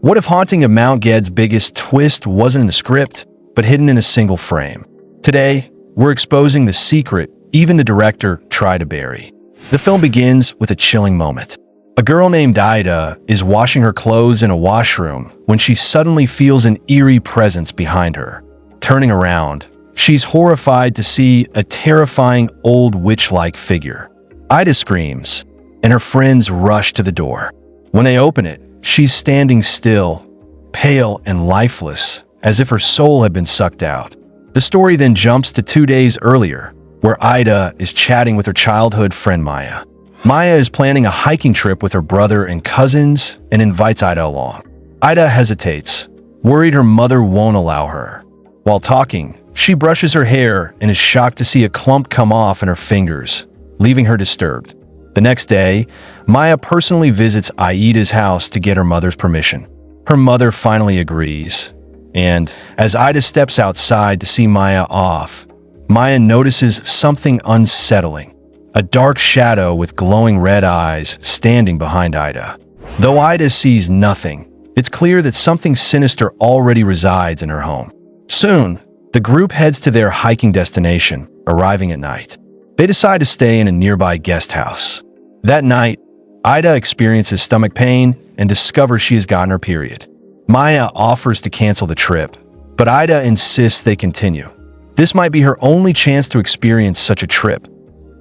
What if haunting of Mount Gede's biggest twist wasn't in the script, but hidden in a single frame? Today, we're exposing the secret even the director tried to bury. The film begins with a chilling moment. A girl named Ida is washing her clothes in a washroom when she suddenly feels an eerie presence behind her. Turning around, she's horrified to see a terrifying old witch-like figure. Ida screams, and her friends rush to the door. When they open it, she's standing still, pale and lifeless, as if her soul had been sucked out. The story then jumps to 2 days earlier, where Ida is chatting with her childhood friend Maya. Maya is planning a hiking trip with her brother and cousins and invites Ida along. Ida hesitates, worried her mother won't allow her. While talking, she brushes her hair and is shocked to see a clump come off in her fingers, leaving her disturbed. The next day, Maya personally visits Aida's house to get her mother's permission. Her mother finally agrees, and as Ida steps outside to see Maya off, Maya notices something unsettling. A dark shadow with glowing red eyes standing behind Ida. Though Ida sees nothing, it's clear that something sinister already resides in her home. Soon, the group heads to their hiking destination, arriving at night. They decide to stay in a nearby guest house. That night, Ida experiences stomach pain and discovers she has gotten her period. Maya offers to cancel the trip, but Ida insists they continue. This might be her only chance to experience such a trip.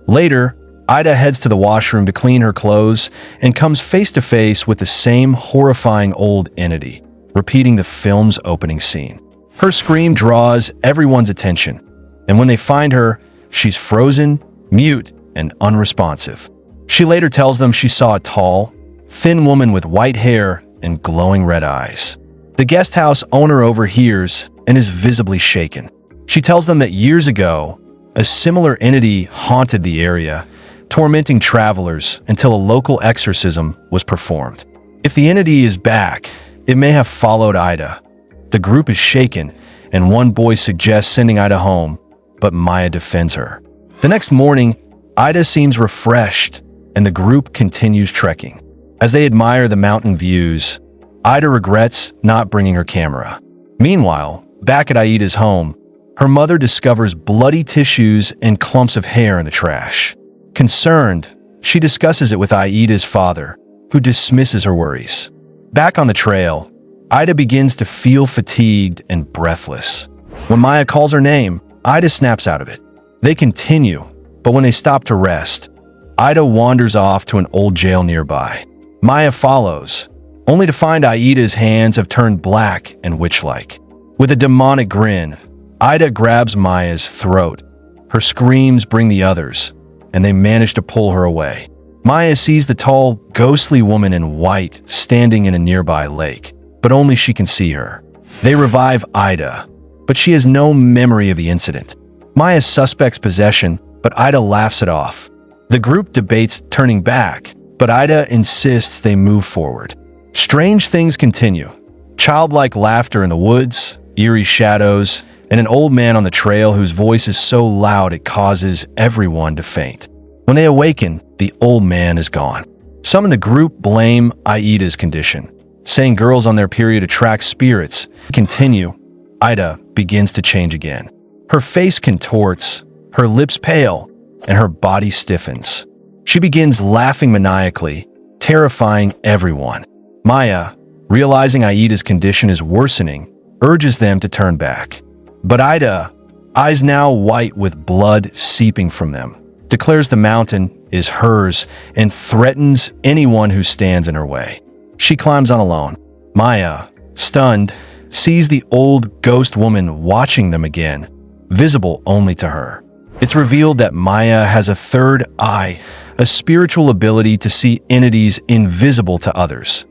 Later, Ida heads to the washroom to clean her clothes and comes face to face with the same horrifying old entity, repeating the film's opening scene. Her scream draws everyone's attention, and when they find her, she's frozen, mute, and unresponsive. She later tells them she saw a tall, thin woman with white hair and glowing red eyes. The guest house owner overhears and is visibly shaken. She tells them that years ago, a similar entity haunted the area, tormenting travelers until a local exorcism was performed. If the entity is back, it may have followed Ida. The group is shaken, and one boy suggests sending Ida home, but Maya defends her. The next morning, Ida seems refreshed, and the group continues trekking. As they admire the mountain views, Ida regrets not bringing her camera. Meanwhile, back at Aida's home, her mother discovers bloody tissues and clumps of hair in the trash. Concerned, she discusses it with Aida's father, who dismisses her worries. Back on the trail, Ida begins to feel fatigued and breathless. When Maya calls her name, Ida snaps out of it. They continue, but when they stop to rest, Ida wanders off to an old jail nearby. Maya follows, only to find Aida's hands have turned black and witch-like. With a demonic grin, Ida grabs Maya's throat. Her screams bring the others, and they manage to pull her away. Maya sees the tall, ghostly woman in white standing in a nearby lake, but only she can see her. They revive Ida, but she has no memory of the incident. Maya suspects possession, but Ida laughs it off. The group debates turning back, but Ida insists they move forward. Strange things continue. Childlike laughter in the woods, eerie shadows, and an old man on the trail whose voice is so loud it causes everyone to faint. When they awaken, the old man is gone. Some in the group blame Aida's condition, saying girls on their period attract spirits. Continue, Ida begins to change again. Her face contorts, her lips pale, and her body stiffens. She begins laughing maniacally, terrifying everyone. Maya, realizing Aida's condition is worsening, urges them to turn back. But Ida, eyes now white with blood seeping from them, declares the mountain is hers and threatens anyone who stands in her way. She climbs on alone. Maya, stunned, sees the old ghost woman watching them again, visible only to her. It's revealed that Maya has a third eye, a spiritual ability to see entities invisible to others.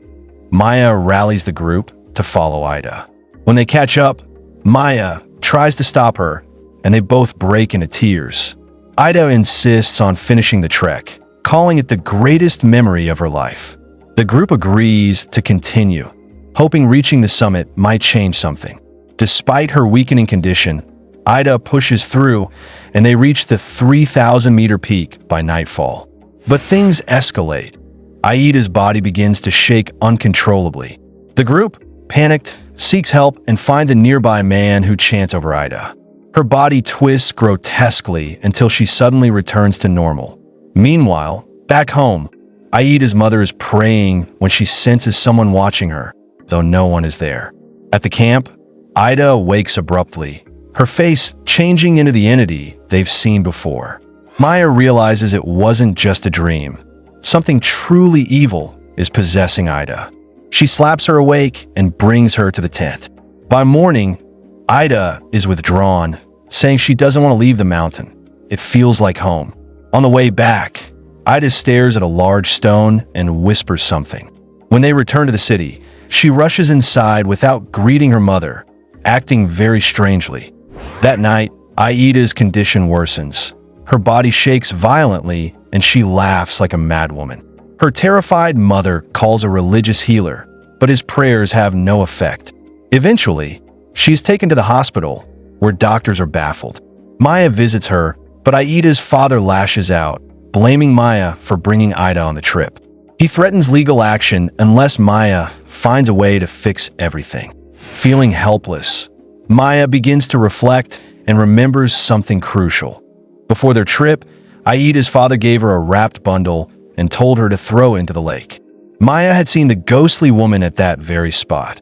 Maya rallies the group to follow Ida. When they catch up, Maya tries to stop her, and they both break into tears. Ida insists on finishing the trek, calling it the greatest memory of her life. The group agrees to continue, hoping reaching the summit might change something. Despite her weakening condition, Ida pushes through, and they reach the 3,000-meter peak by nightfall. But things escalate. Aida's body begins to shake uncontrollably. The group, Panicked, seeks help and finds a nearby man who chants over Ida. Her body twists grotesquely until she suddenly returns to normal. Meanwhile, back home, Aida's mother is praying when she senses someone watching her, though no one is there. At the camp, Ida awakes abruptly, her face changing into the entity they've seen before. Maya realizes it wasn't just a dream. Something truly evil is possessing Ida. She slaps her awake and brings her to the tent. By morning, Ida is withdrawn, saying she doesn't want to leave the mountain. It feels like home. On the way back, Ida stares at a large stone and whispers something. When they return to the city, she rushes inside without greeting her mother, acting very strangely. That night, Aida's condition worsens. Her body shakes violently and she laughs like a madwoman. Her terrified mother calls a religious healer, but his prayers have no effect. Eventually, she's taken to the hospital, where doctors are baffled. Maya visits her, but Aida's father lashes out, blaming Maya for bringing Ida on the trip. He threatens legal action unless Maya finds a way to fix everything. Feeling helpless, Maya begins to reflect and remembers something crucial. Before their trip, Aida's father gave her a wrapped bundle and told her to throw into the lake. Maya had seen the ghostly woman at that very spot.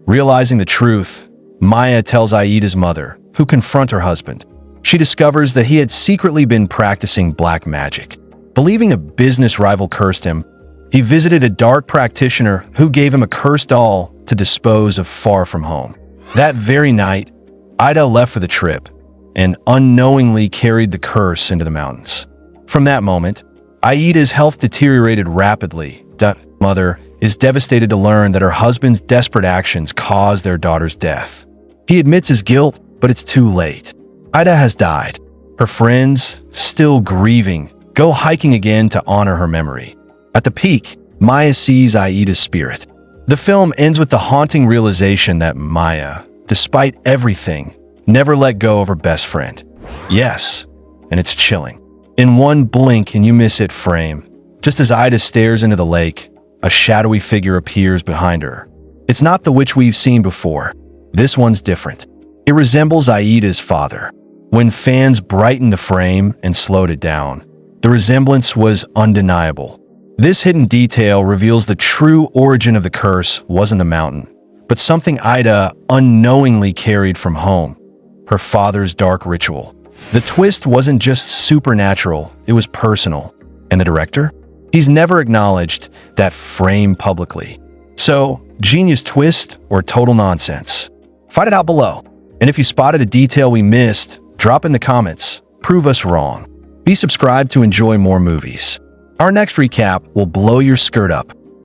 Realizing the truth, Maya tells Aida's mother, who confront her husband. She discovers that he had secretly been practicing black magic. Believing a business rival cursed him, he visited a dark practitioner who gave him a cursed doll to dispose of far from home. That very night, Ida left for the trip and unknowingly carried the curse into the mountains. From that moment, Aida's health deteriorated rapidly. Mother is devastated to learn that her husband's desperate actions caused their daughter's death. He admits his guilt, but it's too late. Ida has died. Her friends, still grieving, go hiking again to honor her memory. At the peak, Maya sees Aida's spirit. The film ends with the haunting realization that Maya, despite everything, never let go of her best friend. Yes, and it's chilling. In one blink and you miss it frame, just as Ida stares into the lake, a shadowy figure appears behind her. It's not the witch we've seen before. This one's different. It resembles Aida's father. When fans brightened the frame and slowed it down, the resemblance was undeniable. This hidden detail reveals the true origin of the curse wasn't the mountain, but something Ida unknowingly carried from home, her father's dark ritual. The twist wasn't just supernatural, it was personal. And the director? He's never acknowledged that frame publicly. So, genius twist or total nonsense? Find it out below. And if you spotted a detail we missed, drop in the comments. Prove us wrong. Be subscribed to enjoy more movies. Our next recap will blow your skirt up.